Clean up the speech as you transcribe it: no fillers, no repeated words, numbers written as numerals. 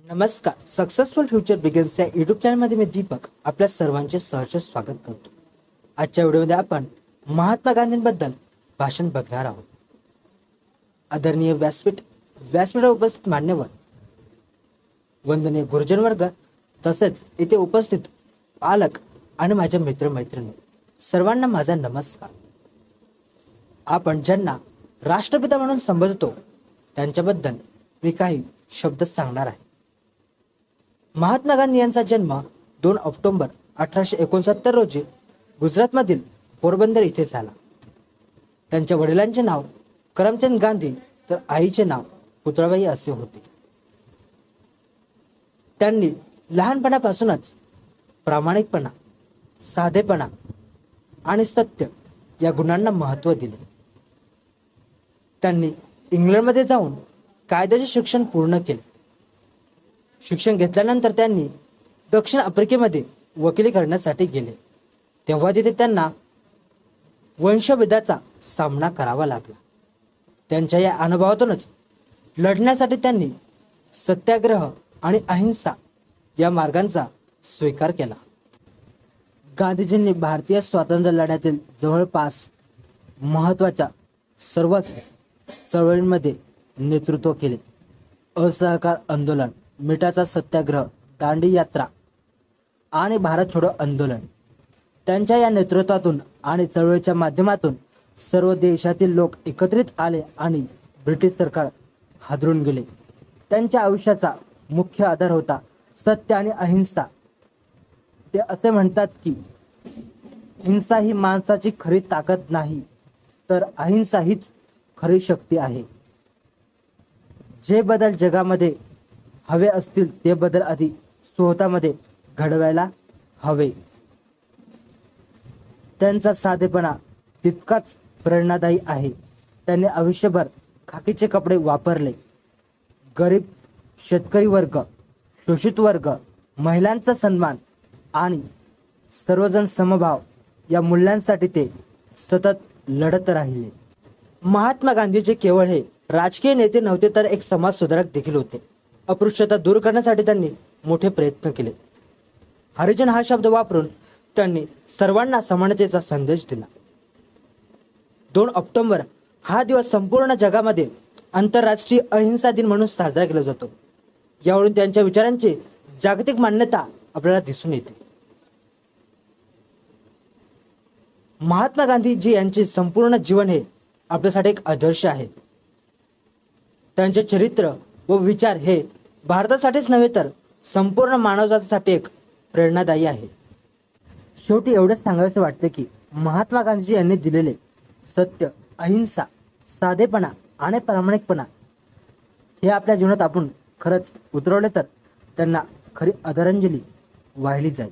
नमस्कार. Successful future begins या YouTube चॅनलमध्ये मी दीपक आपल्या सर्वांचे सहर्ष स्वागत करतो. आजच्या व्हिडिओमध्ये आपण महात्मा गांधींबद्दल भाषण बघणार आहोत. आदरणीय व्यासपीठावर उपस्थित मान्यवर, वंदनीय गुरुजन वर्ग, तसेच इथे उपस्थित पालक आणि माझ्या मित्रमैत्रिणी सर्वांना माझा नमस्कार. आपण ज्यांना राष्ट्रपिता म्हणून संबोधतो त्यांच्याबद्दल मी काही शब्द सांगणार आहे. महात्मा गांधी यांचा जन्म 2 ऑक्टोबर 1869 रोजी गुजरातमधील पोरबंदर येथे झाला. त्यांच्या वडिलांचे नाव करमचंद गांधी तर आईचे नाव पुतळाबाई असे होते. त्यांनी लहानपणापासूनच प्रामाणिकपणा, साधेपणा आणि सत्य या गुणांना महत्त्व दिले. त्यांनी इंग्लंडमध्ये जाऊन कायद्याचे शिक्षण पूर्ण केले. शिक्षण घेतल्यानंतर त्यांनी दक्षिण आफ्रिकेमध्ये वकिली करण्यासाठी गेले. तेव्हा तिथे त्यांना वंशभेदाचा सामना करावा लागला. त्यांच्या या अनुभवातूनच लढण्यासाठी त्यांनी सत्याग्रह आणि अहिंसा या मार्गांचा स्वीकार केला. गांधीजींनी भारतीय स्वातंत्र्य लढ्यातील जवळपास महत्त्वाच्या सर्वच चळवळींमध्ये नेतृत्व केले. असहकार आंदोलन, मिठाचा सत्याग्रह, दांडी यात्रा आणि भारत छोडो आंदोलन. त्यांच्या या नेतृत्वातून आणि चळवळीच्या माध्यमातून सर्व देशातील लोक एकत्रित आले आणि ब्रिटिश सरकार हादरून गेले. त्यांच्या आयुष्याचा मुख्य आधार होता सत्य आणि अहिंसा. ते असे म्हणतात की हिंसा ही माणसाची खरी ताकद नाही, तर अहिंसा हीच खरी शक्ती आहे. जे बदल जगामध्ये हवे असतील ते बदल आधी स्वतःमध्ये घडवायला हवे. त्यांचा साधेपणा तितकाच प्रेरणादायी आहे. त्यांनी आयुष्यभर खाकीचे कपडे वापरले. गरीब, शेतकरी वर्ग, शोषित वर्ग, महिलांचा सन्मान आणि सर्वजण समभाव या मूल्यांसाठी ते सतत लढत राहिले. महात्मा गांधीजी केवळ हे राजकीय नेते नव्हते, तर एक समाज सुधारक देखील होते. अस्पृश्यता दूर करण्यासाठी त्यांनी मोठे प्रयत्न केले. हरिजन हा शब्द वापरून त्यांनी सर्वांना समानतेचा संदेश दिला. 2 ऑक्टोबर हा दिवस संपूर्ण जगामध्ये आंतरराष्ट्रीय अहिंसा दिन म्हणून साजरा केला जातो. यावरून त्यांच्या विचारांची जागतिक मान्यता आपल्याला दिसून येते. महात्मा गांधीजी यांचे संपूर्ण जीवन हे आपल्यासाठी एक आदर्श आहे. त्यांचे चरित्र व विचार हे भारतासाठीच नव्हे, तर संपूर्ण मानवजातीसाठी एक प्रेरणादायी आहे. शेवटी एवढंच सांगायचं वाटतं की महात्मा गांधीजी यांनी दिलेले सत्य, अहिंसा, साधेपणा आणि प्रामाणिकपणा हे आपल्या जीवनात आपण खरंच उतरवले तर त्यांना खरी आदरांजली वाहिली जाईल.